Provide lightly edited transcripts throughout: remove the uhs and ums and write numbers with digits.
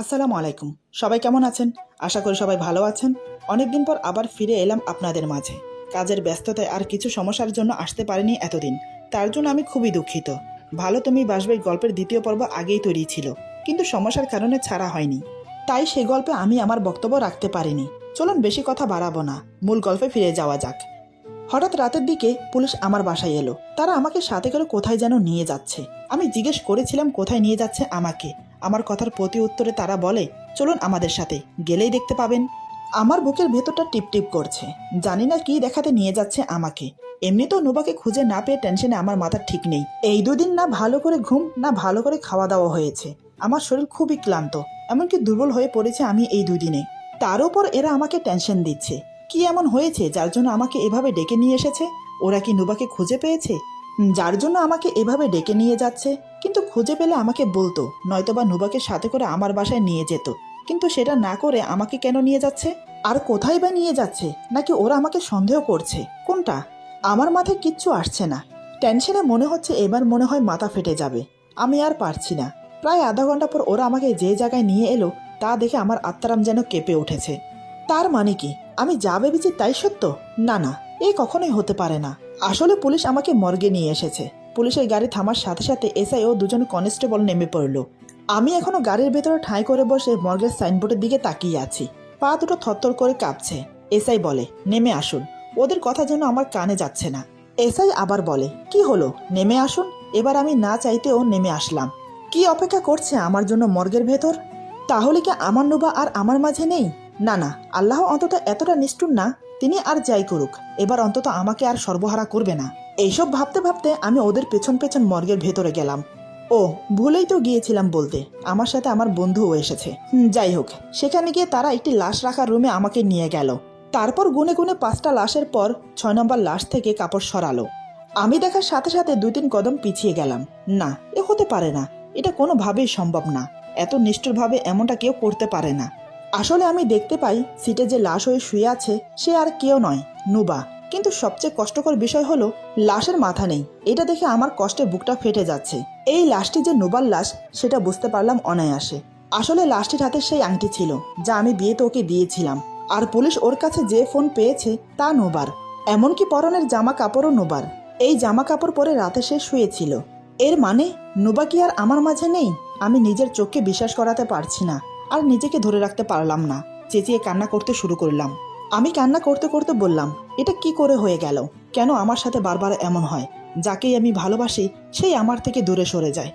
আসসালামু আলাইকুম। সবাই কেমন আছেন? আশা করি সবাই ভালো আছেন। অনেকদিন পর আবার ফিরে এলাম আপনাদের মাঝে। কাজের ব্যস্ততায় আর কিছু সমস্যার জন্য আসতে পারিনি এতদিন। তার জন্য আমি খুবই দুঃখিত। ভালো তুমি বাসবে গল্পের দ্বিতীয় পর্ব আগেই তৈরি ছিল, কিন্তু সমস্যার কারণে ছাড়া হয়নি। তাই সেই গল্পে আমি আমার বক্তব্য রাখতে পারিনি। চলুন বেশি কথা বাড়াবো না, মূল গল্পে ফিরে যাওয়া যাক। হঠাৎ রাতের দিকে পুলিশ আমার বাসায় এলো। তারা আমাকে সাথে করে কোথায় যেন নিয়ে যাচ্ছে। আমি জিজ্ঞেস করেছিলাম কোথায় নিয়ে যাচ্ছে আমাকে। আমার কথার প্রতি উত্তরে তারা বলে, চলুন আমাদের সাথে, গেলেই দেখতে পাবেন। আমার বুকের ভেতরটা টিপটিপ করছে। জানি না কি দেখাতে নিয়ে যাচ্ছে আমাকে। এমনিতেও নুবাকে খুঁজে না পেয়ে টেনশনে আমার মাথা ঠিক নেই। এই দুদিন না ভালো করে ঘুম না ভালো করে খাওয়া দাওয়া হয়েছে। আমার শরীর খুবই ক্লান্ত, এমনকি দুর্বল হয়ে পড়েছে আমি এই দুদিনে। তার উপর এরা আমাকে টেনশন দিচ্ছে। কি এমন হয়েছে যার জন্য আমাকে এভাবে ডেকে নিয়ে এসেছে? ওরা কি নুবাকে খুঁজে পেয়েছে, যার জন্য আমাকে এভাবে ডেকে নিয়ে যাচ্ছে? কিন্তু খুঁজে পেলে আমাকে বলতো, নয়তোবা নুবাকে সাথে করে আমার বাসায় নিয়ে যেত। কিন্তু সেটা না করে আমাকে কেন নিয়ে যাচ্ছে? আর কোথায় বা নিয়ে যাচ্ছে? নাকি ওরা আমাকে সন্দেহ করছে? কোনটা? আমার মাথায় কিচ্ছু আসছে না। টেনশনে মনে হচ্ছে এবার মনে হয় মাথা ফেটে যাবে। আমি আর পারছি না। প্রায় আধা ঘন্টা পর ওরা আমাকে যে জায়গায় নিয়ে এলো তা দেখে আমার আত্মারাম যেন কেঁপে উঠেছে। তার মানে কি আমি যা ভেবেছি তাই সত্য? না না, এই কখনোই হতে পারে না। আসলে পুলিশ আমাকে মর্গে নিয়ে এসেছে। পুলিশের গাড়ি থামার সাথে সাথে এসআই ও দুজন কনস্টেবল নেমে পড়ল। আমি এখনো গাড়ির ভেতরে ঠাঁই করে বসে মর্গের সাইনবোর্ডের দিকে তাকিয়ে আছি। পা দুটো থরথর করে কাঁপছে। এসআই বলে, নেমে আসুন। ওদের কথা যেন আমার কানে যাচ্ছে না। এসআই আবার বলে, কি হলো, নেমে আসুন। এবার আমি না চাইতেও নেমে আসলাম। কি অপেক্ষা করছে আমার জন্য মর্গের ভেতর? তাহলে কি আমার নুবা আর আমার মাঝে নেই? না না, আল্লাহ অন্তত এতটা নিষ্ঠুর না। তিনি আর যাই করুক, এবার অন্তত আমাকে আর সর্বহারা করবে না। এইসব ভাবতে ভাবতে আমি ওদের পেছন পেছন মর্গের ভেতরে গেলাম। ও, ভুলেই তো গিয়েছিলাম বলতে, আমার সাথে আমার বন্ধুও এসেছে। যাই হোক, সেখানে গিয়ে তারা একটি লাশ রাখার রুমে আমাকে নিয়ে গেল। তারপর গুনে গুনে 5টা লাশের পর 6 নম্বর লাশ থেকে কাপড় সরালো। আমি দেখার সাথে সাথে 2-3 কদম পিছিয়ে গেলাম। না, এ হতে পারে না। এটা কোনোভাবেই সম্ভব না। এত নিষ্ঠুরভাবে এমনটা কেউ করতে পারে না। আসলে আমি দেখতে পাই সিটে যে লাশ হয়ে শুয়ে আছে সে আর কেউ নয়, নুবা। কিন্তু সবচেয়ে কষ্টকর বিষয় হলো লাশের মাথা নেই। এটা দেখে আমার কষ্টে বুকটা ফেটে যাচ্ছে। এই লাশটি যে নুবার লাশ সেটা বুঝতে পারলাম অনায়াসে। আসলে লাশটির হাতে সেই আংটি ছিল যা আমি বিয়েতে ওকে দিয়েছিলাম। আর পুলিশ ওর কাছে যে ফোন পেয়েছে তা নুবার। এমনকি পরনের জামা কাপড়ও নুবার। এই জামা কাপড় পরে রাতে সে শুয়েছিল। এর মানে নুবা কি আর আমার মাঝে নেই? আমি নিজের চোখকে বিশ্বাস করাতে পারছি না। আর নিজেকে ধরে রাখতে পারলাম না। চেঁচিয়ে কান্না করতে শুরু করলাম। আমি কান্না করতে করতে বললাম, এটা কি করে হয়ে গেল? কেন আমার সাথে বারবার এমন হয়? যাকেই আমি ভালোবাসি সেই আমার থেকে দূরে সরে যায়।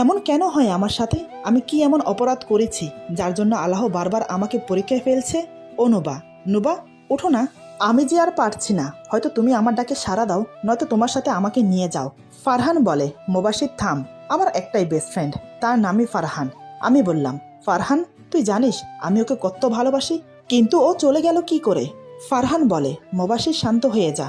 এমন কেন হয় আমার সাথে? আমি কি এমন অপরাধ করেছি যার জন্য আল্লাহ বারবার আমাকে পরীক্ষায় ফেলছে? ও নুবা, নুবা, ওঠো না। আমি যে আর পারছি না। হয়তো তুমি আমার ডাকে সাড়া দাও, নয়তো তোমার সাথে আমাকে নিয়ে যাও। ফারহান বলে, মুবাশির থাম। আমার একটাই বেস্ট ফ্রেন্ড, তার নামই ফারহান। আমি বললাম, ফারহান, তুই জানিস আমি ওকে কত ভালোবাসি, কিন্তু ও চলে গেল কি করে? ফারহান বলে, মুবাশির শান্ত হয়ে যা।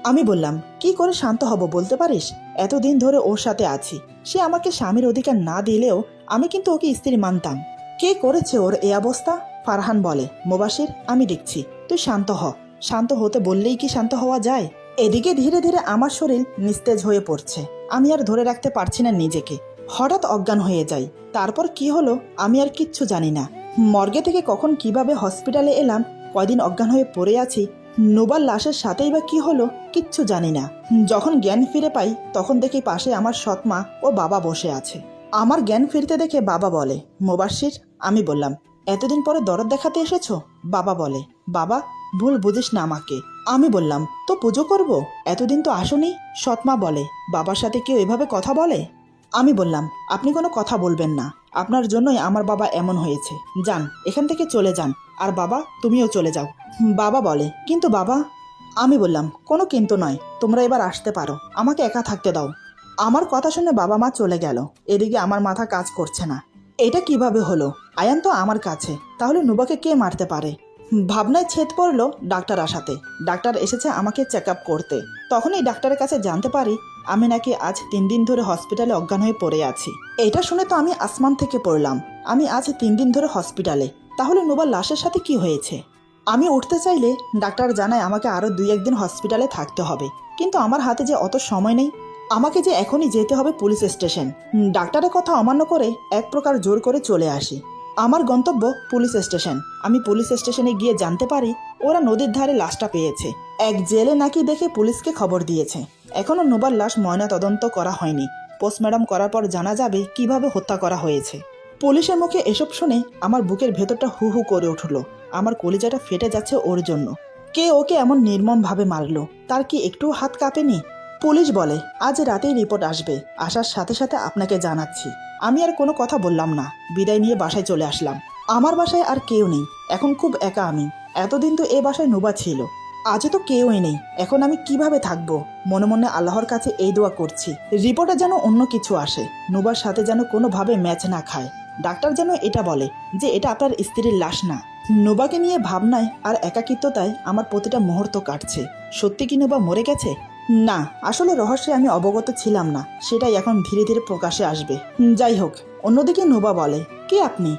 আমি বললাম, কি করে শান্ত হব বলতে পারিস? এতদিন ধরে ওর সাথে আছি। সে আমাকে স্বামীর অধিকার না দিলেও আমি কিন্তু ওকে স্ত্রী মানতাম। কে করেছে ওর এই অবস্থা? ফারহান বলে, মুবাশির, আমি দেখছি, তুই শান্ত হ। শান্ত হতে বললেই কি শান্ত হওয়া যায়? এদিকে ধীরে ধীরে আমার শরীর নিস্তেজ হয়ে পড়ছে। আমি আর ধরে রাখতে পারছি না নিজেকে। হঠাৎ অজ্ঞান হয়ে যাই। তারপর কি হলো আমি আর কিচ্ছু জানি না। মর্গে থেকে কখন কিভাবে হসপিটালে এলাম, কয়দিন অজ্ঞান হয়ে পড়ে আছি, নুবার লাশের সাথেই বা কি হলো কিচ্ছু জানি না। যখন জ্ঞান ফিরে পাই তখন দেখি পাশে আমার সৎমা ও বাবা বসে আছে। আমার জ্ঞান ফিরতে দেখে বাবা বলে, মুবাশির। আমি বললাম, এতদিন পরে দরদ দেখাতে এসেছো? বাবা বলে, বাবা, ভুল বুঝিস না আমাকে। আমি বললাম, তো পুজো করব, এতদিন তো আসোনি। সৎমা বলে, বাবার সাথে কেউ এভাবে কথা বলে? আমি বললাম, আপনি কোনো কথা বলবেন না। আপনার জন্যই আমার বাবা এমন হয়েছে। যান, এখান থেকে চলে যান। আর বাবা, তুমিও চলে যাও। বাবা বলে, কিন্তু বাবা। আমি বললাম, কোনো কিন্তু নয়, তোমরা এবার আসতে পারো, আমাকে একা থাকতে দাও। আমার কথা শুনে বাবা মা চলে গেল। এদিকে আমার মাথা কাজ করছে না। এটা কিভাবে হলো? আয়ান তো আমার কাছে, তাহলে নুবাকে কে মারতে পারে? ভাবনায় ছেদ পড়লো ডাক্তার আসাতে। ডাক্তার এসেছে আমাকে চেক আপ করতে। তখনই ডাক্তারের কাছে জানতে পারি আমি নাকি আজ 3 দিন ধরে হসপিটালে অজ্ঞান হয়ে পড়ে আছি। এটা শুনে তো আমি আসমান থেকে পড়লাম। আমি আজ 3 দিন ধরে হসপিটালে, তাহলে নুবার লাশের সাথে কি হয়েছে? আমি উঠতে চাইলে ডাক্তার জানায় আমাকে আরও 2-1 দিন হসপিটালে থাকতে হবে। কিন্তু আমার হাতে যে অত সময় নেই। আমাকে যে এখনই যেতে হবে পুলিশ স্টেশন। ডাক্তারের কথা অমান্য করে এক প্রকার জোর করে চলে আসি। আমার গন্তব্য পুলিশ স্টেশন। আমি পুলিশ স্টেশনে গিয়ে জানতে পারি ওরা নদীর ধারে লাশটা পেয়েছে। এক জেলে নাকি দেখে পুলিশকে খবর দিয়েছে। এখনো নুবার লাশ ময়না তদন্ত করা হয়নি। পোস্টমর্টম করার পর জানা যাবে কিভাবে হত্যা করা হয়েছে। পুলিশের মুখে এসব শুনে আমার বুকের ভেতরটা হু হু করে উঠল। আমার কলিজাটা ফেটে যাচ্ছে ওর জন্য। কে ওকে এমন নির্মমভাবে মারলো? তার কি একটু হাত কাঁপেনি? পুলিশ বলে আজ রাতেই রিপোর্ট আসবে, আসার সাথে সাথে আপনাকে জানাচ্ছি। আমি আর কোনো কথা বললাম না, বিদায় নিয়ে বাসায় চলে আসলাম। আমার বাসায় আর কেউ নেই, এখন খুব একা আমি। এতদিন তো এ বাসায় নুবা ছিল, আজও তো কেউই নেই। এখন আমি কিভাবে থাকবো? মনে মনে আল্লাহর কাছে এই দোয়া করছি, রিপোর্টে যেন অন্য কিছু আসে, নুবার সাথে যেন কোনোভাবে ম্যাচ না খায়। ডাক্তার যেন এটা বলে যে এটা আপনার স্ত্রীর লাশ না। নুবাকে নিয়ে ভাবনায় আর একাকিত্বতায় আমার প্রতিটা মুহূর্ত কাটছে। সত্যি কি নুবা মরে গেছে? না, আসলে রহস্যে আমি অবগত ছিলাম না, সেটাই এখন ধীরে ধীরে প্রকাশে আসবে। যাই হোক, অন্যদিকে নুবা বলে, কে আপনি?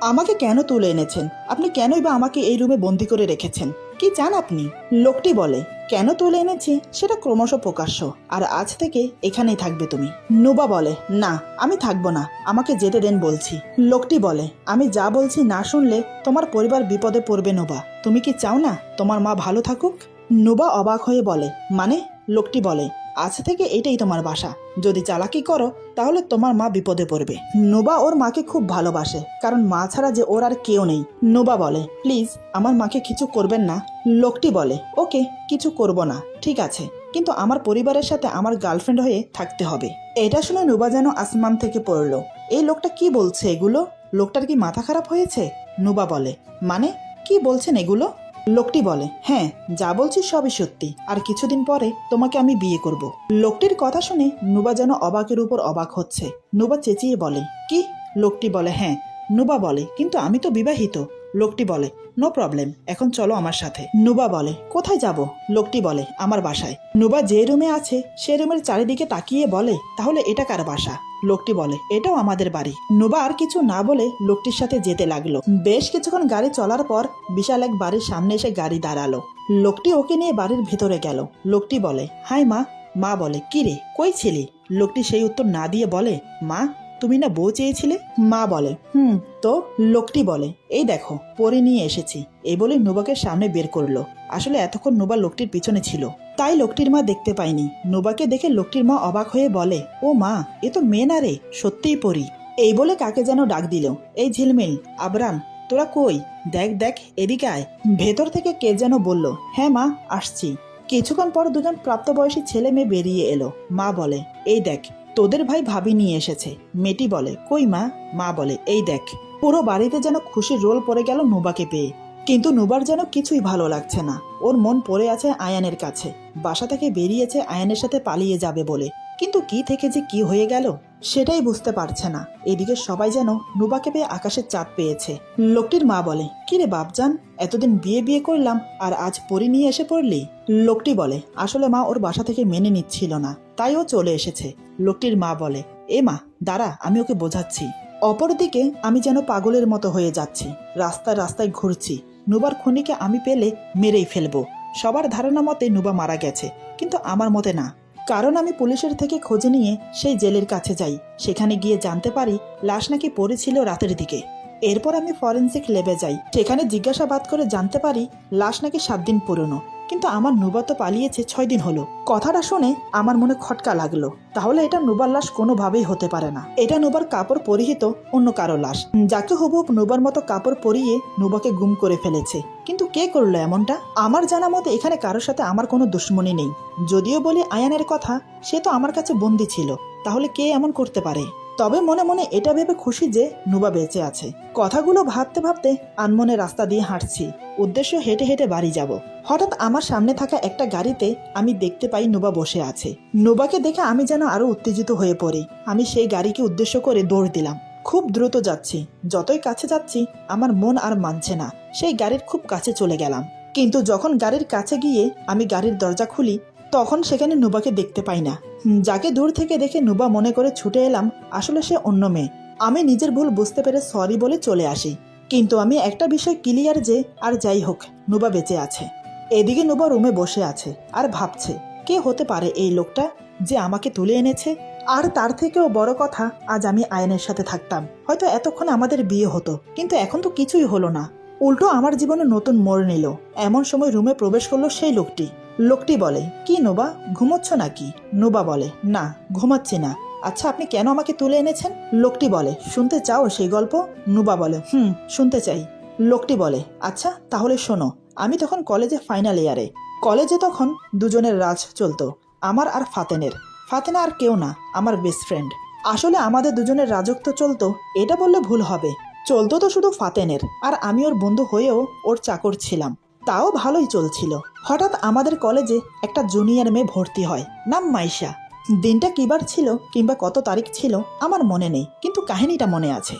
আমাকে কেন তুলে এনেছেন? আপনি কেনই বা আমাকে এই রুমে বন্দি করে রেখেছেন? কি চান আপনি? লোকটি বলে, কেন তুলে এনেছি সেটা ক্রমশ প্রকাশ্য, আর আজ থেকে এখানেই থাকবে তুমি। নুবা বলে, না আমি থাকবো না, আমাকে যেতে দেন বলছি। লোকটি বলে, আমি যা বলছি না শুনলে তোমার পরিবার বিপদে পড়বে নুবা। তুমি কি চাও না তোমার মা ভালো থাকুক? নুবা অবাক হয়ে বলে, মানে? লোকটি বলে, আজ থেকে এটাই তোমার বাসা, যদি চালাকি করো তাহলে তোমার মা বিপদে পড়বে। নুবা ওর মাকে খুব ভালোবাসে, কারণ মা ছাড়া যে ওর আর কেউ নেই। নুবা বলে, প্লিজ আমার মাকে কিছু করবেন না। লোকটি বলে, ওকে, কিছু করব না, ঠিক আছে, কিন্তু আমার পরিবারের সাথে আমার গার্লফ্রেন্ড হয়ে থাকতে হবে। এটা শুনে নুবা যেন আসমান থেকে পড়ল। এই লোকটা কি বলছে এগুলো? লোকটার কি মাথা খারাপ হয়েছে? নুবা বলে, মানে কি বলছেন এগুলো? লোকটি বলে, হ্যাঁ, যা বলছি সবই সত্যি, আর কিছুদিন পরে তোমাকে আমি বিয়ে করব। লোকটির কথা শুনে নুবা যেন অবাকের উপর অবাক হচ্ছে। নুবা চেঁচিয়ে বলে, কি? লোকটি বলে, হ্যাঁ। নুবা বলে, কিন্তু আমি তো বিবাহিত। লোকটি বলে, নো প্রবলেম, এখন চলো আমার সাথে। নুবা বলে, কোথায় যাব? লোকটি বলে, আমার বাসায়। নুবা যে রুমে আছে সে রুমের চারিদিকে তাকিয়ে বলে, তাহলে এটা কার বাসা? লোকটি বলে, এটাও আমাদের বাড়ি। নুবা আর কিছু না বলে লোকটির সাথে যেতে লাগলো। বেশ কিছুক্ষণ গাড়ি চলার পর বিশাল এক বাড়ির সামনে এসে গাড়ি দাঁড়ালো। লোকটি ওকে নিয়ে বাড়ির ভেতরে গেল। লোকটি বলে, হাই মা। মা বলে, কি রে, কই ছিলি? লোকটি সেই উত্তর না দিয়ে বলে, মা তুমি না বউ চেয়েছিলে? মা বলে, তো? লোকটি বলে, এই দেখো পরে নিয়ে এসেছি। এই বলে নুবাকে সামনে বের করলো। আসলে এতক্ষণ নুবা লোকটির পিছনে ছিল, তাই লোকটির মা দেখতে পায়নি। নুবাকে দেখে লোকটির মা অবাক হয়ে বলে, ও মা, এ তো মেয়ে না রে, সত্যিই পরি। এই বলে কাকে যেন ডাক দিল, এই ঝিলমিল, আবরাম, তোরা কই? দেখ দেখ, এদিকে আয়। ভেতর থেকে কে যেন বলল, হ্যাঁ মা, আসছি। কিছুক্ষণ পর দুজন প্রাপ্তবয়সী ছেলে মেয়ে বেরিয়ে এলো। মা বলে, এই দেখ তোদের ভাই ভাবি নিয়ে এসেছে। মেয়েটি বলে, কই মা? মা বলে, এই দেখ। পুরো বাড়িতে যেন খুশির রোল পড়ে গেল নুবাকে পেয়ে। কিন্তু নুবার যেন কিছুই ভালো লাগছে না। ওর মন পড়ে আছে আয়ানের কাছে। বাসা থেকে বেরিয়েছে আয়ানের সাথে পালিয়ে যাবে বলে, কিন্তু কি থেকে যে কি হয়ে গেল সেটাই বুঝতে পারছে না। এদিকে সবাই যেন নুবাকে পেয়ে আকাশের চাঁদ পেয়েছে। লোকটির মা বলে, কি রে বাপজান, এতদিন বিয়ে বিয়ে করলাম আর আজ পরি নিয়ে এসে পড়লি? লোকটি বলে, আসলে মা ওর বাসা থেকে মেনে নিচ্ছিল না, তাই ও চলে এসেছে। লোকটির মা বলে, এ মা দাঁড়া, আমি ওকে বোঝাচ্ছি। অপরদিকে আমি যেন পাগলের মতো হয়ে যাচ্ছি, রাস্তায় রাস্তায় ঘুরছি। নুবার খুনিকে আমি পেলে মেরেই ফেলবো। সবার ধারণা মতে নুবা মারা গেছে, কিন্তু আমার মতে না। কারণ আমি পুলিশের থেকে খোঁজ নিয়ে সেই জেলের কাছে যাই। সেখানে গিয়ে জানতে পারি লাশ নাকি পড়েছিল রাতের দিকে। এরপর আমি ফরেন্সিক ল্যাবে যাই। সেখানে জিজ্ঞাসাবাদ করে জানতে পারি লাশ নাকি 7 দিন পুরনো, কিন্তু আমার নুবা তো পালিয়েছে 6 দিন হলো। কথাটা শুনে আমার মনে খটকা লাগলো। তাহলে এটা নুবার লাশ কোনোভাবেই হতে পারে না। এটা নুবার কাপড় পরিহিত অন্য কারো লাশ, যাকে হুবহুব নুবার মতো কাপড় পরিয়ে নুবাকে গুম করে ফেলেছে। কিন্তু কে করলো এমনটা? আমার জানা মতে এখানে কারোর সাথে আমার কোনো দুশ্মনী নেই। যদিও বলি আয়ানের কথা, সে তো আমার কাছে বন্দী ছিল, তাহলে কে এমন করতে পারে? তবে মনে মনে এটা ভেবে খুশি যে নুবা বেঁচে আছে। কথাগুলো ভাবতে ভাবতে আনমনে রাস্তা দিয়ে হাঁটছি, উদ্দেশ্য হেঁটে হেঁটে বাড়ি যাব। হঠাৎ আমার সামনে থাকা একটা গাড়িতে আমি দেখতে পাই নুবা বসে আছে। নুবাকে দেখে আমি যেন আরো উত্তেজিত হয়ে পড়ি। আমি সেই গাড়িকে উদ্দেশ্য করে দৌড় দিলাম। খুব দ্রুত যাচ্ছি, যতই কাছে যাচ্ছি আমার মন আর মানছে না। সেই গাড়ির খুব কাছে চলে গেলাম, কিন্তু যখন গাড়ির কাছে গিয়ে আমি গাড়ির দরজা খুলি, তখন সেখানে নুবাকে দেখতে পাই না। যাকে দূর থেকে দেখে নুবা মনে করে ছুটে এলাম, আসলে সে অন্য মেয়ে। আমি নিজের ভুল বুঝতে পেরে সরি বলে চলে আসি। কিন্তু আমি একটা বিষয় ক্লিয়ার যে, আর যাই হোক, নুবা বেঁচে আছে। এদিকে নুবা রুমে বসে আছে আর ভাবছে, কে হতে পারে এই লোকটা যে আমাকে তুলে এনেছে। আর তার থেকেও বড় কথা, আজ আমি আয়নের সাথে থাকতাম, হয়তো এতক্ষণ আমাদের বিয়ে হতো, কিন্তু এখন তো কিছুই হলো না। উল্টো আমার জীবনে নতুন মোড় নিল। এমন সময় রুমে প্রবেশ করলো সেই লোকটি। লোকটি বলে, কি নোবা, ঘুমোচ্ছ নাকি? নোবা বলে, না, ঘুমাচ্ছি না। আচ্ছা, আপনি কেন আমাকে তুলে এনেছেন? লোকটি বলে, শুনতে চাও সেই গল্প? নোবা বলে, শুনতে চাই। লোকটি বলে, আচ্ছা তাহলে শোনো। আমি তখন কলেজে ফাইনাল ইয়ারে। কলেজে তখন দুজনের রাজ চলতো, আমার আর ফাতেনের। ফাতেনা আর কেউ না, আমার বেস্ট ফ্রেন্ড। আসলে আমাদের দুজনের রাজত্ব চলতো, এটা বললে ভুল হবে। চলতো তো শুধু ফাতেনের, আর আমি ওর বন্ধু হয়েও ওর চাকর ছিলাম। তাও ভালোই চলছিল। হঠাৎ আমাদের কলেজে একটা জুনিয়র মেয়ে ভর্তি হয়, নাম মাইশা। দিনটা কিবার ছিল কিংবা কত তারিখ ছিল আমার মনে নেই, কিন্তু কাহিনীটা মনে আছে।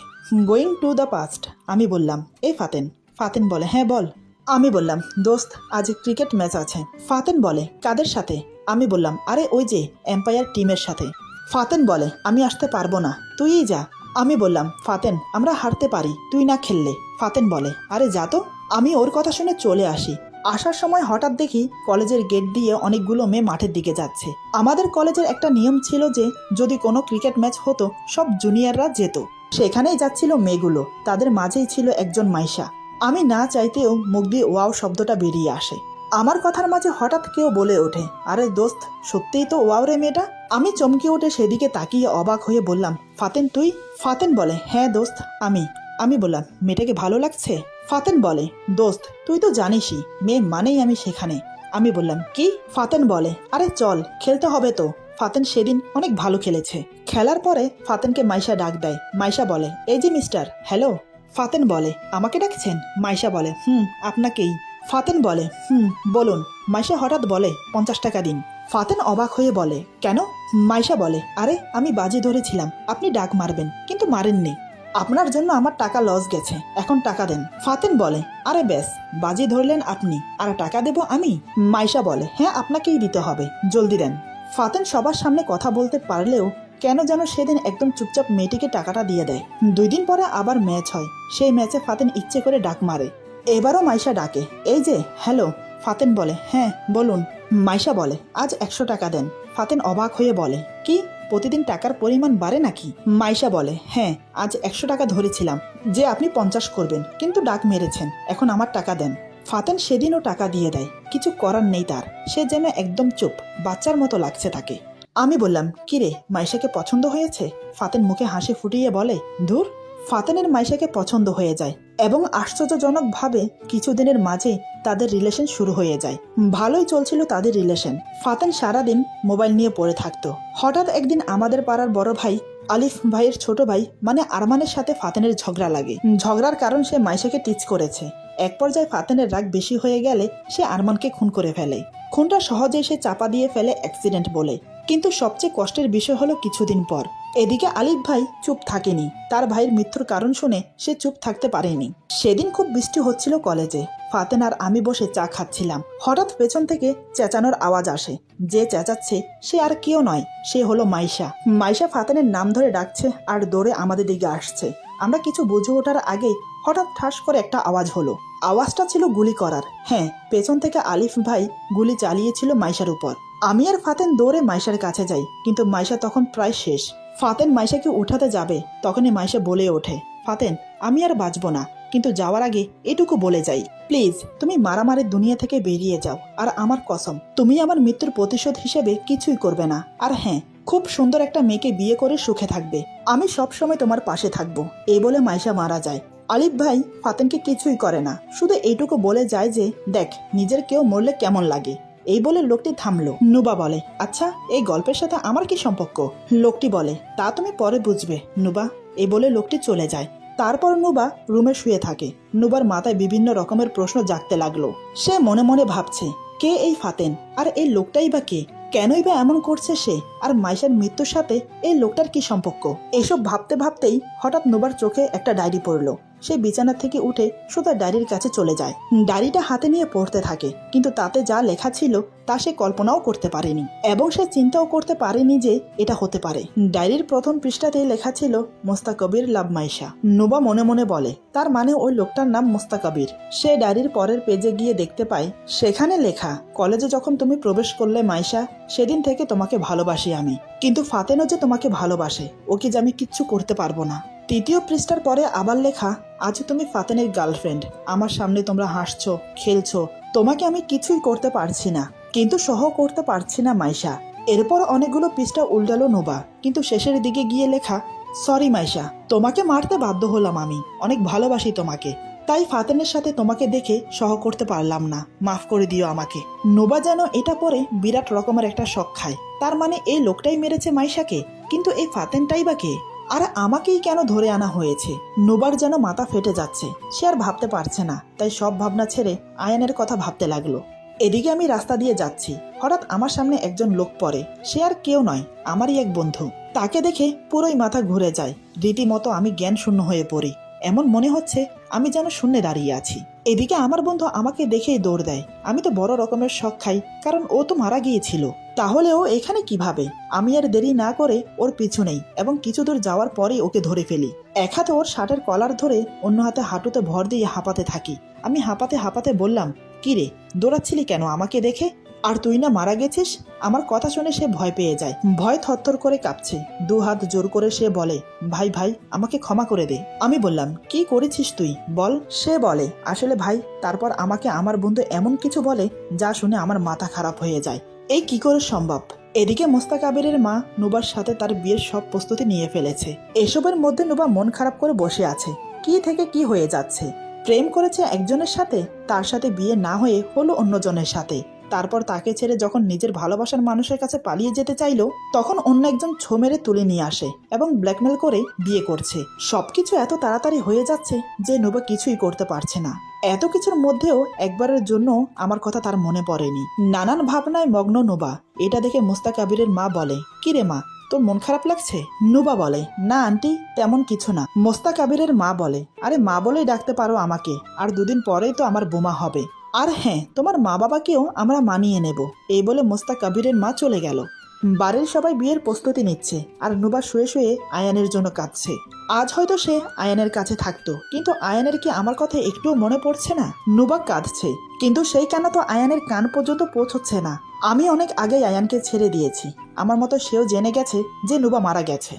Going to the past. আমি বললাম, এই ফাতেন। ফাতেন বলে, হ্যাঁ বল। আমি বললাম, দোস্ত আজ ক্রিকেট ম্যাচ আছে। ফাতেন বলে, কাদের সাথে? আমি বললাম, আরে ওই যে এম্পায়ার টিমের সাথে। ফাতেন বলে, আমি আসতে পারবো না, তুইই যা। আমি বললাম, ফাতেন আমরা হারতে পারি, তুই না খেললে। ফাতেন বলে, আরে যা তো। আমি ওর কথা শুনে চলে আসি। আসার সময় হঠাৎ দেখি কলেজের গেট দিয়ে অনেকগুলো মেয়ে মাঠের দিকে যাচ্ছে। আমাদের কলেজের একটা নিয়ম ছিল যে যদি কোনো ক্রিকেট ম্যাচ হতো সব জুনিয়ররা যেত। সেখানেই যাচ্ছিল মেয়েগুলো, তাদের মাঝেই ছিল একজন মাইশা। আমি না চাইতেও মুখ দিয়ে ওয়াও শব্দটা বেরিয়ে আসে। আমার কথার মাঝে হঠাৎ কেউ বলে ওঠে, আরে দোস্ত, সত্যিই তো ওয়াও রে মেয়েটা। আমি চমকে উঠে সেদিকে তাকিয়ে অবাক হয়ে বললাম, ফাতেন তুই? ফাতেন বলে, হ্যাঁ দোস্ত আমি। আমি বললাম, মেয়েটাকে ভালো লাগছে? ফাতেন বলে, দোস্ত তুই তো জানিসই, মেয়ে মানেই আমি সেখানে। আমি বললাম, কি? ফাতেন বলে, আরে চল, খেলতে হবে তো। ফাতেন সেদিন অনেক ভালো খেলেছে। খেলার পরে ফাতেনকে মাইশা ডাক দেয়। মাইশা বলে, এই যে মিস্টার, হ্যালো। ফাতেন বলে, আমাকে ডাকছেন? মাইশা বলে, আপনাকেই। ফাতেন বলে, বলুন। মাইশা হঠাৎ বলে, 50 টাকা দিন। ফাতেন অবাক হয়ে বলে, কেন? মাইশা বলে, আরে আমি বাজি ধরেছিলাম আপনি ডাক মারবেন, কিন্তু মারেননি। আপনার জন্য আমার টাকা লস গেছে, এখন টাকা দেন। ফাতেন বলে, আরে ব্যাস, বাজি ধরলেন আপনি, আর টাকা দেব আমি? মাইশা বলে, হ্যাঁ আপনাকেই দিতে হবে, জলদি দেন। ফাতেন সবার সামনে কথা বলতে পারলেও কেন যেন সেদিন একদম চুপচাপ মেয়েটিকে টাকাটা দিয়ে দেয়। 2 দিন পরে আবার ম্যাচ হয়। সেই ম্যাচে ফাতেন ইচ্ছে করে ডাক মারে। এবারও মাইশা ডাকে, এই যে, হ্যালো। ফাতেন বলে, হ্যাঁ বলুন। মাইশা বলে, আজ 100 টাকা দেন। ফাতেন অবাক হয়ে বলে, কি, প্রতিদিন টাকার পরিমাণ বাড়ে নাকি? মাইশা বলে, হ্যাঁ, আজ 100 টাকা ধরেছিলাম যে আপনি 50 করবেন, কিন্তু ডাক মেরেছেন, এখন আমার টাকা দেন। ফাতেন সেদিনও টাকা দিয়ে দেয়। কিছু করার নেই তার, সে যেন একদম চুপ, বাচ্চার মতো লাগছে তাকে। আমি বললাম, কিরে, মাইশাকে পছন্দ হয়েছে? ফাতেন মুখে হাসি ফুটিয়ে বলে, ধুর। ফাতেনের মাইশাকে পছন্দ হয়ে যায় এবং আশ্চর্যজনকভাবে কিছুদিনের মাঝে তাদের রিলেশন শুরু হয়ে যায়। ভালোই চলছিল তাদের রিলেশন। ফাতেন সারাদিন মোবাইল নিয়ে পড়ে থাকতো। হঠাৎ একদিন আমাদের পাড়ার বড় ভাই আলিফ ভাইয়ের ছোট ভাই মানে আরমানের সাথে ফাতেনের ঝগড়া লাগে। ঝগড়ার কারণ সে মাইশাকে টিচ করেছে। এক পর্যায়ে ফাতেনের রাগ বেশি হয়ে গেলে সে আরমানকে খুন করে ফেলে। খুনটা সহজেই সে চাপা দিয়ে ফেলে অ্যাক্সিডেন্ট বলে। কিন্তু সবচেয়ে কষ্টের বিষয় হলো কিছুদিন পর এদিকে আলিফ ভাই চুপ থাকেনি। তার ভাইয়ের মৃত্যুর কারণ শুনে সে চুপ থাকতে পারেনি। সেদিন খুব বৃষ্টি হচ্ছিল কলেজে। ফাতেন আর আমি বসে চা খাচ্ছিলাম। হঠাৎ পেছন থেকে চেঁচানোর আওয়াজ আসে। যে চেঁচাচ্ছে সে আর কেউ নয়, সে হলো মাইশা। মাইশা ফাতেনের নাম ধরে ডাকছে আর দৌড়ে আমাদের দিকে আসছে। আমরা কিছু বুঝে ওঠার আগেই হঠাৎ ঠাস করে একটা আওয়াজ হলো। আওয়াজটা ছিল গুলি করার। হ্যাঁ, পেছন থেকে আলিফ ভাই গুলি চালিয়েছিল মাইশার উপর। আমি আর ফাতেন দৌড়ে মাইশার কাছে যাই, কিন্তু মাইশা তখন প্রায় শেষ। ফাতেন মাইশাকে উঠাতে যাবে, তখনই মাইশা বলে ওঠে, ফাতেন আমি আর বাঁচবো না, কিন্তু যাওয়ার আগে এটুকু বলে যাই, প্লিজ তুমি মারামারির দুনিয়া থেকে বেরিয়ে যাও। আর আমার কসম, তুমি আমার মৃত্যুর প্রতিশোধ হিসেবে কিছুই করবে না। আর হ্যাঁ, খুব সুন্দর একটা মেয়েকে বিয়ে করে সুখে থাকবে। আমি সবসময় তোমার পাশে থাকবো। এই বলে মাইশা মারা যায়। আলিফ ভাই ফাতেনকে কিছুই করে না, শুধু এইটুকু বলে যায় যে দেখ নিজের কেউ মরলে কেমন লাগে। এই বলে লোকটি থামলো। নুবা বলে, আচ্ছা এই গল্পের সাথে আমার কি সম্পর্ক? লোকটি বলে, তা তুমি পরে বুঝবে নুবা। এই বলে লোকটি চলে যায়। তারপর নুবা রুমে শুয়ে থাকে। নুবার মাথায় বিভিন্ন রকমের প্রশ্ন জাগতে লাগলো। সে মনে মনে ভাবছে, কে এই ফাতেন, আর এই লোকটাই বা কে? কেনই বা এমন করছে সে? আর মাইশার মৃত্যুর সাথে এই লোকটার কি সম্পর্ক? এসব ভাবতে ভাবতেই হঠাৎ নুবার চোখে একটা ডায়েরি পড়লো। সে বিছানা থেকে উঠে সোজা ডায়েরির কাছে চলে যায়। ডায়েরিটা হাতে নিয়ে পড়তে থাকে, কিন্তু তাতে যা লেখা ছিল তা সে কল্পনাও করতে পারেনি এবং সে চিন্তাও করতে পারেনি যে এটা হতে পারে। ডায়েরির প্রথম পৃষ্ঠাতেই লেখা ছিল মোস্তাকবির লাভ মাইশা। নুবা মনে মনে বলে, তার মানে ওই লোকটার নাম মোস্তাকবির। সে ডায়েরির পরের পেজে গিয়ে দেখতে পায় সেখানে লেখা, কলেজে যখন তুমি প্রবেশ করলে মাইশা, সেদিন থেকে তোমাকে ভালোবাসি আমি, কিন্তু ফাতেনও যে তোমাকে ভালোবাসে, ওকে যে আমি কিচ্ছু করতে পারবো না। তৃতীয় পৃষ্ঠার পরে আবার লেখা, আজ তুমি ফাতেনের গার্লফ্রেন্ড, আমার সামনে তোমরা হাসছো খেলছো, তোমাকে আমি কিছুই করতে পারছি না, কিন্তু সহ করতে পারছি না মাইশা। এরপর অনেকগুলো পৃষ্ঠা উল্টালো নোবা, কিন্তু শেষের দিকে গিয়ে লেখা, সরি মাইশা, তোমাকে মারতে বাধ্য হলাম, আমি অনেক ভালোবাসি তোমাকে, তাই ফাতেনের সাথে তোমাকে দেখে সহ করতে পারলাম না, মাফ করে দিও আমাকে। নোবা যেন এটা পরে বিরাট রকমের একটা শক খায়। তার মানে এই লোকটাই মেরেছে মাইশাকে, কিন্তু এই ফাতেনটাই বা কে? আর আমাকেই কেন ধরে আনা হয়েছে? নোবার যেন মাথা ফেটে যাচ্ছে, সে আর ভাবতে পারছে না, তাই সব ভাবনা ছেড়ে আয়ানের কথা ভাবতে লাগলো। এদিকে আমি রাস্তা দিয়ে যাচ্ছি, হঠাৎ আমার সামনে একজন লোক পড়ে। সে আর কেউ নয়, আমারই এক বন্ধু। তাকে দেখে পুরোই মাথা ঘুরে যায়, রীতিমতো আমি জ্ঞান শূন্য হয়ে পড়ি। এমন মনে হচ্ছে আমি যেন শূন্যে দাঁড়িয়ে আছি। এদিকে আমার বন্ধু আমাকে দেখেই দৌড় দেয়। আমি তো বড় রকমের শক খাই, কারণ ও তো মারা গিয়েছিল। তাহলে ও এখানে কিভাবে? আমি আর দেরি না করে ওর পিছু নেই এবং কিছু দূর যাওয়ার পরেই ওকে ধরে ফেলি। এক হাতে ওর শার্টের কলার ধরে অন্য হাতে হাঁটুতে ভর দিয়ে হাঁপাতে থাকি। আমি হাঁপাতে হাঁপাতে বললাম, কি রে, দৌড়াচ্ছিলি কেন আমাকে দেখে? আর তুই না মারা গেছিস? আমার কথা শুনে সে ভয় পেয়ে যায়, ভয় থরথর করে কাঁপছে। দু হাত জোর করে সে বলে, ভাই ভাই, আমাকে ক্ষমা করে দে। আমি বললাম, কি করেছিস তুই বল? সে বলে, আসলে ভাই, তারপর আমাকে আমার বন্ধু এমন কিছু বলে যা শুনে আমার মাথা খারাপ হয়ে যায়। এই কি করে সম্ভব? এদিকে মোস্তাকাবিরের মা নুবার সাথে তার বিয়ের সব প্রস্তুতি নিয়ে ফেলেছে। এসবের মধ্যে নুবা মন খারাপ করে বসে আছে। কি থেকে কি হয়ে যাচ্ছে। প্রেম করেছে একজনের সাথে, তার সাথে বিয়ে না হয়ে হলো অন্যজনের সাথে। তারপর তাকে ছেড়ে যখন নিজের ভালোবাসার মানুষের কাছে পালিয়ে যেতে চাইলো, তখন অন্য একজন ছো মেরে তুলে নিয়ে আসে এবং ব্ল্যাকমেল করে বিয়ে করছে। সবকিছু এত তাড়াতাড়ি হয়ে যাচ্ছে যে নুবা কিছুই করতে পারছে না। এত কিছুর মধ্যেও একবারের জন্য আমার কথা তার মনে পড়েনি। নানান ভাবনায় মগ্ন নুবা। এটা দেখে মোস্তাকাবিরের মা বলে, কি রে মা, তোর মন খারাপ লাগছে? নুবা বলে, না আন্টি, তেমন কিছু না। মোস্তাকাবিরের মা বলে, আরে মা বলেই ডাকতে পারো আমাকে, আর দুদিন পরেই তো আমার বোমা হবে। আর হ্যাঁ, তোমার মা বাবাকেও আমরা মানিয়ে নেব। এই বলে মোস্তাকাবিরের মা চলে গেল। বাড়ির সবাই বিয়ের প্রস্তুতি নিচ্ছে, আর নুবা শুয়ে শুয়ে আয়ানের জন্য কাঁদছে। আজ হয়তো সে আয়ানের কাছে থাকতো, কিন্তু আয়ানের কি আমার কথা একটুও মনে পড়ছে না? নুবা কাঁদছে, কিন্তু সেই কান্না তো আয়ানের কান পর্যন্ত পৌঁছচ্ছে না। আমি অনেক আগেই আয়ানকে ছেড়ে দিয়েছি। আমার মতো সেও জেনে গেছে যে নুবা মারা গেছে।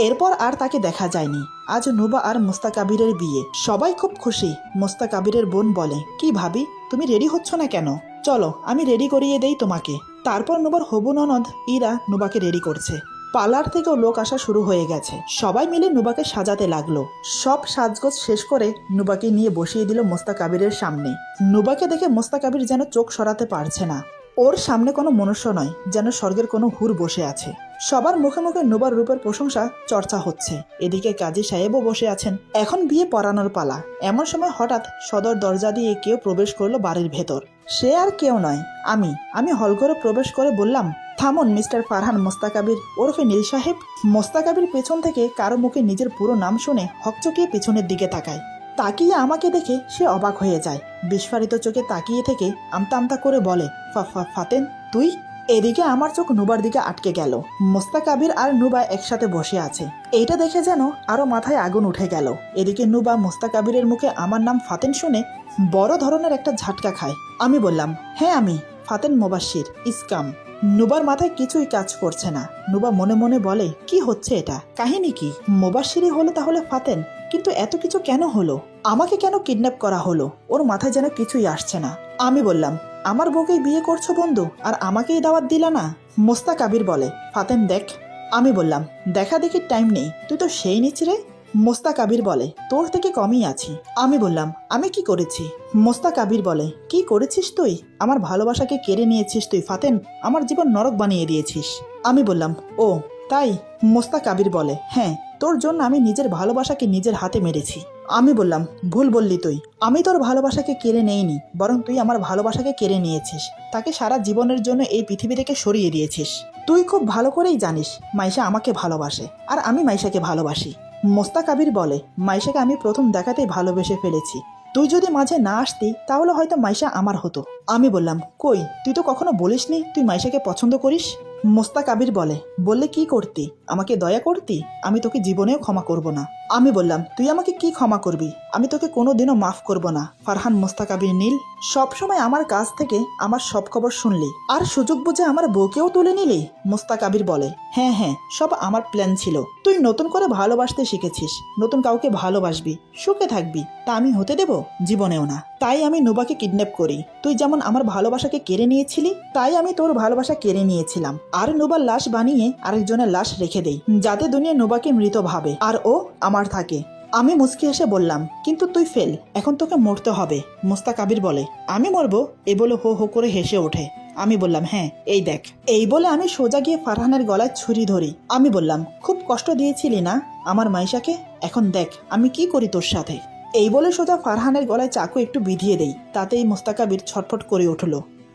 এরপর আর তাকে দেখা যায়নি। আজ নুবা আর মোস্তাকাবিরের বিয়ে, সবাই খুব খুশি। মোস্তাকাবিরের বোন বলে, কি ভাবি, তুমি রেডি হচ্ছ না কেন? চলো আমি রেডি করিয়ে দেই তোমাকে। তারপর নুবার হবু ননদ ইরা নুবাকে রেডি করছে। পার্লার থেকেও লোক আসা শুরু হয়ে গেছে। সবাই মিলে নুবাকে সাজাতে লাগলো। সব সাজগোজ শেষ করে নুবাকে নিয়ে বসিয়ে দিল মোস্তাকাবিরের সামনে। নুবাকে দেখে মোস্তাকাবির যেন চোখ সরাতে পারছে না। ওর সামনে কোনো মনুষ্য নয়, যেন স্বর্গের কোনো হুর বসে আছে। সবার মুখে মুখে নুবার রূপের প্রশংসা চর্চা হচ্ছে। এদিকে কাজী সাহেবও বসে আছেন। এখন বিয়ে পড়ানোর পালা। এমন সময় হঠাৎ সদর দরজা দিয়ে কেউ প্রবেশ করলো বাড়ির ভেতর। সে আর কেউ নয়, আমি হলঘরে প্রবেশ করে বললাম, থামুন মিস্টার ফারহান মোস্তাকাবির ওরফে নীল সাহেব। মোস্তাকাবির পেছন থেকে কারো মুখে নিজের পুরো নাম শুনে হকচকিয়ে পিছনের দিকে তাকায়। তাকিয়ে আমাকে দেখে সে অবাক হয়ে যায়। বিস্ফারিত চোখে তাকিয়ে থেকে আমতা আমতা করে বলে, ফাতেন তুই? এদিকে আমার চোখ নুবার দিকে আটকে গেল। মোস্তাকাবির আর নুবা একসাথে বসে আছে। এইটা দেখে যেন আরো মাথায় আগুন উঠে গেল। এদিকে নুবা মোস্তাকাবিরের মুখে আমার নাম ফাতেন শুনে বড় ধরনের একটা ঝাটকা খায়। আমি বললাম, হ্যাঁ আমি ফাতেন মোবাশ্বির ইসকাম। নুবার মাথায় কিছুই কাজ করছে না। নুবা মনে মনে বলে, কি হচ্ছে এটা? কাহিনী কি? মোবাশ্বিরই হলো তাহলে ফাতেন, কিন্তু এত কিছু কেন হলো? আমাকে কেন কিডন্যাপ করা হলো? ওর মাথায় যেন কিছুই আসছে না। আমি বললাম, আমার বউকেই বিয়ে করছো বন্ধু, আর আমাকেই দাওয়াত দিলা না? মোস্তাকাবির বলে, ফাতেন দেখ। আমি বললাম, দেখা দেখি টাইম নেই, তুই তো সেই নিচরে। মোস্তাকাবির বলে, তোর থেকে কমই আছি। আমি বললাম, আমি কি করেছি? মোস্তাকাবির বলে, কি করেছিস তুই? আমার ভালোবাসাকে কেড়ে নিয়েছিস তুই ফাতেন, আমার জীবন নরক বানিয়ে দিয়েছিস। আমি বললাম, ও তাই? মোস্তাকাবির বলে, হ্যাঁ, তোর জন্য আমি নিজের ভালোবাসাকে নিজের হাতে মেরেছি। আমি বললাম, ভুল বললি তুই। আমি তোর ভালোবাসাকে কেড়ে নেইনি, বরং তুই আমার ভালোবাসাকে কেড়ে নিয়েছিস। তাকে সারা জীবনের জন্য এই পৃথিবী থেকে সরিয়ে দিয়েছিস। তুই খুব ভালো করেই জানিস মাইশা আমাকে ভালোবাসে, আর আমি মাইশাকে ভালোবাসি। মোস্তাক আবির বলে, মাইশাকে আমি প্রথম দেখাতেই ভালোবেসে ফেলেছি। তুই যদি মাঝে না আসতি তাহলে হয়তো মাইশা আমার হতো। আমি বললাম, কই, তুই তো কখনো বলিসনি তুই মাইশাকে পছন্দ করিস। মোস্তাক আবির বলে, বললে কি করতি, আমাকে দয়া করতি, আমি তোকে জীবনেও ক্ষমা করব না। আমি বললাম, তুই আমাকে কি ক্ষমা করবি, আমি তোকে কোনোদিনও মাফ করব না। ফারহান মোস্তাক আবির নীল, সবসময় আমার কাছ থেকে আমার সব খবর শুনলি আর সুযোগ বুঝে আমার বউকেও তুলে নিলি। মোস্তাক আবির বলে, হ্যাঁ হ্যাঁ, সব আমার প্ল্যান ছিল। তুই নতুন করে ভালোবাসতে শিখেছিস, নতুন কাউকে ভালোবাসবি, সুখে থাকবি, তা আমি হতে দেব জীবনেও না। তাই আমি নুবাকে কিডন্যাপ করি। তুই যেমন আমার ভালোবাসাকে কেড়ে নিয়েছিলি, তাই আমি তোর ভালোবাসা কেড়ে নিয়েছিলাম আর নুবার লাশ বানিয়ে আরেকজনের লাশ রেখে দেই, যাতে দুনিয়া নুবাকে মৃত ভাবে আর ও আমার থাকে। আমি মুচকি এসে বললাম, কিন্তু তুই ফেল, এখন তোকে মরতে হবে। মোস্তাক আবির বলে, আমি মরবো? এ বলে হো হো করে হেসে ওঠে। আমি বললাম, হ্যাঁ এই দেখ। এই বলে আমি সোজা গিয়ে ফারহানের গলায় ছুরি ধরি। আমি বললাম, খুব কষ্ট দিয়েছিলি না আমার মাইশাকে, এখন দেখ আমি কি করি তোর সাথে। এই বলে সোজা ফারহানের গলায় চাকু একটু বিধিয়ে দেই, তাতেই মোস্তাক আবির ছটফট করে উঠল।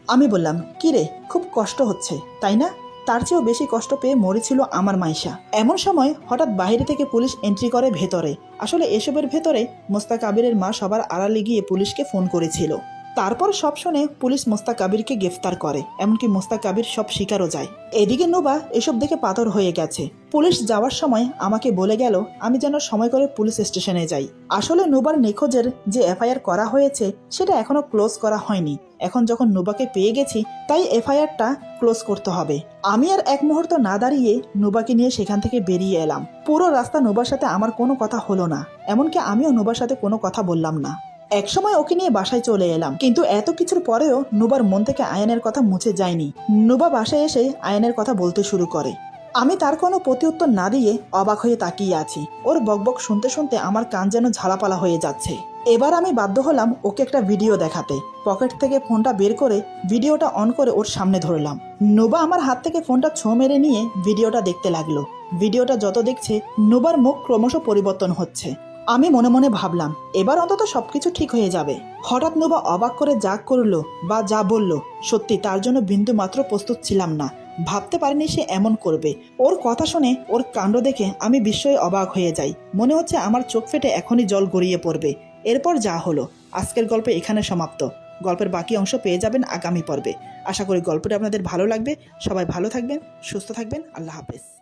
আমি বললাম, কি রে, খুব কষ্ট হচ্ছে তাই না? তার চেয়েও বেশি কষ্ট পেয়ে মরেছিল আমার মাইশা। এমন সময় হঠাৎ বাইরে থেকে পুলিশ এন্ট্রি করে ভেতরে। আসলে এসবের ভেতরে মোস্তাক আবিরের মা সবার আড়ালে গিয়ে পুলিশকে ফোন করেছিল। তারপর সব শুনে পুলিশ মোস্তাক আবিরকে গ্রেফতার করে, এমনকি মোস্তাক আবির সব স্বীকারও যায়। এদিকে নোবা এসব দেখে পাথর হয়ে গেছে। পুলিশ যাওয়ার সময় আমাকে বলে গেল আমি যেন সময় করে পুলিশ স্টেশনে যাই। আসলে নোবার নিখোঁজের যে এফআইআর করা হয়েছে সেটা এখনো ক্লোজ করা হয়নি। এখন যখন নোবাকে পেয়ে গেছি তাই এফআইআরটা ক্লোজ করতে হবে। আমি আর এক মুহূর্ত না দাঁড়িয়ে নোবাকে নিয়ে সেখান থেকে বেরিয়ে এলাম। পুরো রাস্তা নোবার সাথে আমার কোনো কথা হলো না, এমনকি আমিও নোবার সাথে কোনো কথা বললাম না। একসময় ওকে নিয়ে বাসায় চলে এলাম, কিন্তু এত কিছুর পরেও নুবার মন থেকে আয়ানের কথা মুছে যায়নি। নুবা বাসায় এসে আয়ানের কথা বলতে শুরু করে। আমি তার কোনো প্রতিউত্তর না দিয়ে অবাক হয়ে তাকিয়ে আছি। ওর বকবক শুনতে শুনতে আমার কান যেন ঝালাপালা হয়ে যাচ্ছে। এবার আমি বাধ্য হলাম ওকে একটা ভিডিও দেখাতে। পকেট থেকে ফোনটা বের করে ভিডিওটা অন করে ওর সামনে ধরলাম। নুবা আমার হাত থেকে ফোনটা ছোঁ মেরে নিয়ে ভিডিওটা দেখতে লাগলো। ভিডিওটা যত দেখছে নুবার মুখ ক্রমশ পরিবর্তন হচ্ছে। আমি মনে মনে ভাবলাম এবার অন্তত সবকিছু ঠিক হয়ে যাবে। হঠাৎ নোবা অবাক করে যা করলো বা যা বলল, সত্যি তার জন্য বিন্দু মাত্র প্রস্তুত ছিলাম না। ভাবতে পারিনি সে এমন করবে। ওর কথা শুনে, ওর কাণ্ড দেখে আমি বিস্ময়ে অবাক হয়ে যাই। মনে হচ্ছে আমার চোখ ফেটে এখনই জল গড়িয়ে পড়বে। এরপর যা হলো, আজকের গল্প এখানে সমাপ্ত। গল্পের বাকি অংশ পেয়ে যাবেন আগামী পর্বে। আশা করি গল্পটা আপনাদের ভালো লাগবে। সবাই ভালো থাকবেন, সুস্থ থাকবেন। আল্লাহ হাফেজ।